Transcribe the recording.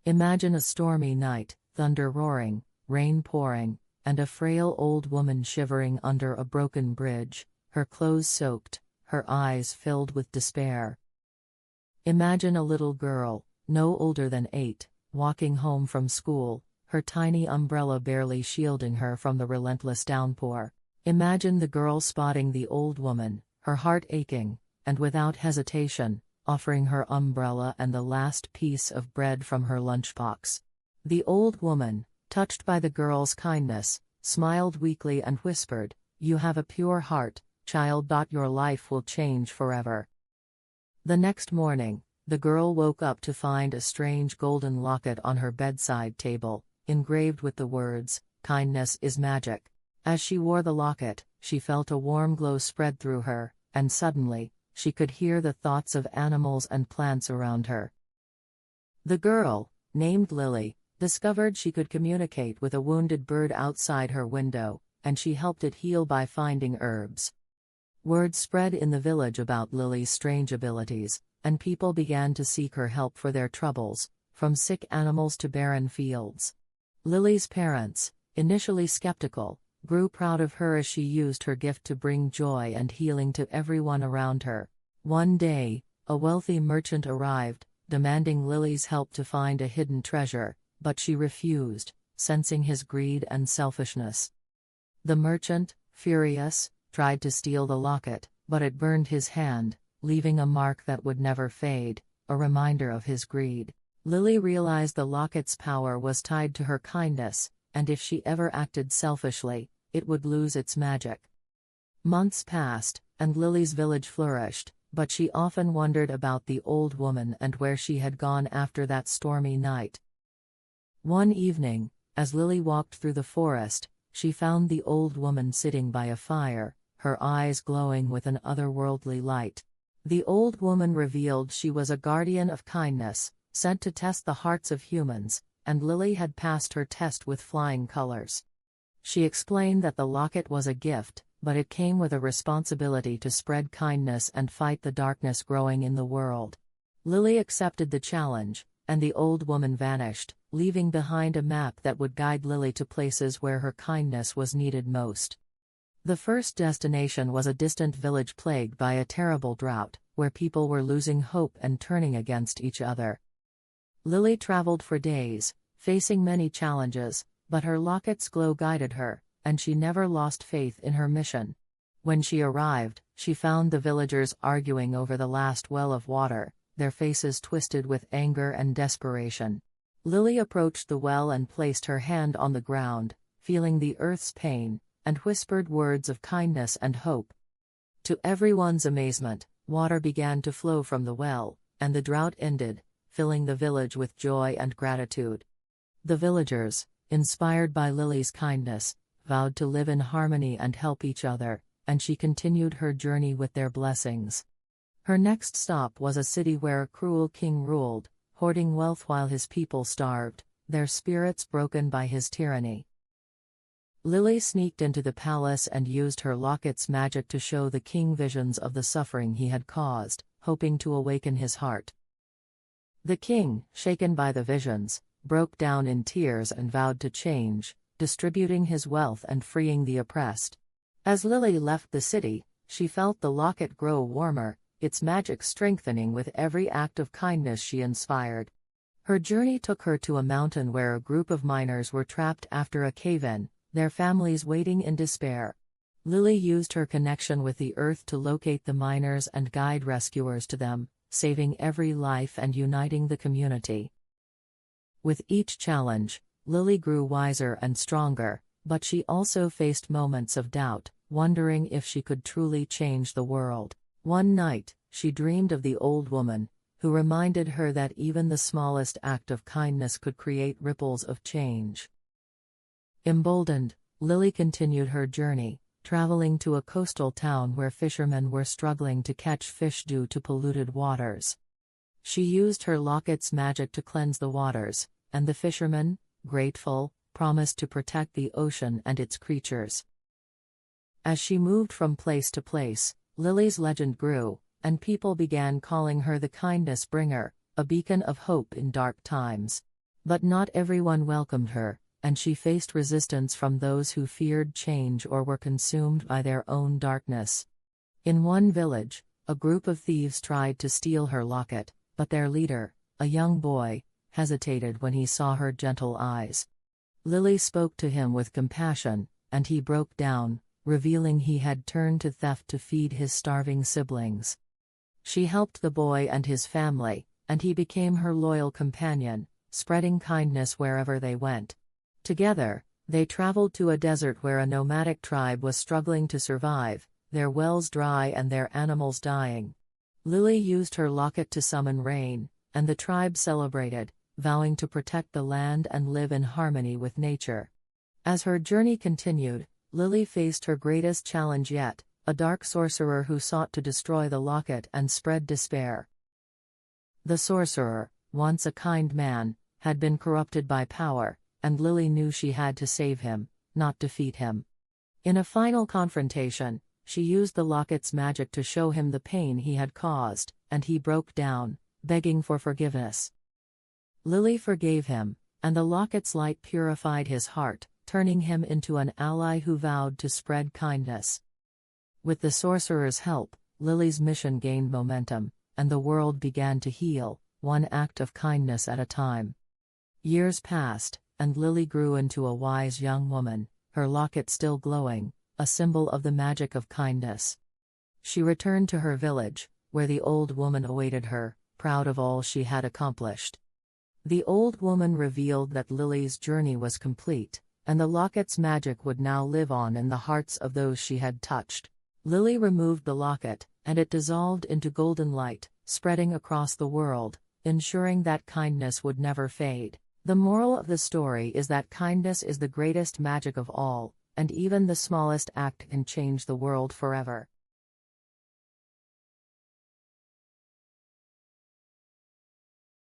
Imagine a stormy night, thunder roaring, rain pouring, and a frail old woman shivering under a broken bridge, her clothes soaked, her eyes filled with despair. Imagine a little girl, no older than 8, walking home from school, her tiny umbrella barely shielding her from the relentless downpour. Imagine the girl spotting the old woman, her heart aching, and without hesitation, offering her umbrella and the last piece of bread from her lunchbox. The old woman, touched by the girl's kindness, smiled weakly and whispered, "You have a pure heart, child. Your life will change forever." The next morning, the girl woke up to find a strange golden locket on her bedside table, engraved with the words, "Kindness is magic." As she wore the locket, she felt a warm glow spread through her, and suddenly, she could hear the thoughts of animals and plants around her. The girl, named Lily, discovered she could communicate with a wounded bird outside her window, and she helped it heal by finding herbs. Word spread in the village about Lily's strange abilities, and people began to seek her help for their troubles, from sick animals to barren fields. Lily's parents, initially skeptical, grew proud of her as she used her gift to bring joy and healing to everyone around her. One day, a wealthy merchant arrived, demanding Lily's help to find a hidden treasure, but she refused, sensing his greed and selfishness. The merchant, furious, tried to steal the locket, but it burned his hand, leaving a mark that would never fade, a reminder of his greed. Lily realized the locket's power was tied to her kindness, and if she ever acted selfishly, it would lose its magic. Months passed, and Lily's village flourished, but she often wondered about the old woman and where she had gone after that stormy night. One evening, as Lily walked through the forest, she found the old woman sitting by a fire, her eyes glowing with an otherworldly light. The old woman revealed she was a guardian of kindness, sent to test the hearts of humans, and Lily had passed her test with flying colors. She explained that the locket was a gift, but it came with a responsibility to spread kindness and fight the darkness growing in the world. Lily accepted the challenge, and the old woman vanished, leaving behind a map that would guide Lily to places where her kindness was needed most. The first destination was a distant village plagued by a terrible drought, where people were losing hope and turning against each other. Lily traveled for days, facing many challenges, but her locket's glow guided her, and she never lost faith in her mission. When she arrived, she found the villagers arguing over the last well of water, their faces twisted with anger and desperation. Lily approached the well and placed her hand on the ground, feeling the earth's pain, and whispered words of kindness and hope. To everyone's amazement, water began to flow from the well, and the drought ended, filling the village with joy and gratitude. The villagers, inspired by Lily's kindness, vowed to live in harmony and help each other, and she continued her journey with their blessings. Her next stop was a city where a cruel king ruled, hoarding wealth while his people starved, their spirits broken by his tyranny. Lily sneaked into the palace and used her locket's magic to show the king visions of the suffering he had caused, hoping to awaken his heart. The king, shaken by the visions, broke down in tears and vowed to change, distributing his wealth and freeing the oppressed. As Lily left the city, she felt the locket grow warmer, its magic strengthening with every act of kindness she inspired. Her journey took her to a mountain where a group of miners were trapped after a cave-in, their families waiting in despair. Lily used her connection with the earth to locate the miners and guide rescuers to them, saving every life and uniting the community. With each challenge, Lily grew wiser and stronger, but she also faced moments of doubt, wondering if she could truly change the world. One night, she dreamed of the old woman, who reminded her that even the smallest act of kindness could create ripples of change. Emboldened, Lily continued her journey, traveling to a coastal town where fishermen were struggling to catch fish due to polluted waters. She used her locket's magic to cleanse the waters, and the fishermen, grateful, promised to protect the ocean and its creatures. As she moved from place to place, Lily's legend grew, and people began calling her the kindness bringer, a beacon of hope in dark times. But not everyone welcomed her, and she faced resistance from those who feared change or were consumed by their own darkness. In one village, a group of thieves tried to steal her locket, but their leader, a young boy, hesitated when he saw her gentle eyes. Lily spoke to him with compassion, and he broke down, revealing he had turned to theft to feed his starving siblings. She helped the boy and his family, and he became her loyal companion, spreading kindness wherever they went. Together, they traveled to a desert where a nomadic tribe was struggling to survive, their wells dry and their animals dying. Lily used her locket to summon rain, and the tribe celebrated, vowing to protect the land and live in harmony with nature. As her journey continued, Lily faced her greatest challenge yet, a dark sorcerer who sought to destroy the locket and spread despair. The sorcerer, once a kind man, had been corrupted by power, and Lily knew she had to save him, not defeat him. In a final confrontation, she used the locket's magic to show him the pain he had caused, and he broke down, begging for forgiveness. Lily forgave him, and the locket's light purified his heart, turning him into an ally who vowed to spread kindness. With the sorcerer's help, Lily's mission gained momentum, and the world began to heal, one act of kindness at a time. Years passed, and Lily grew into a wise young woman, her locket still glowing, a symbol of the magic of kindness. She returned to her village, where the old woman awaited her, proud of all she had accomplished. The old woman revealed that Lily's journey was complete, and the locket's magic would now live on in the hearts of those she had touched. Lily removed the locket, and it dissolved into golden light, spreading across the world, ensuring that kindness would never fade. The moral of the story is that kindness is the greatest magic of all, and even the smallest act can change the world forever.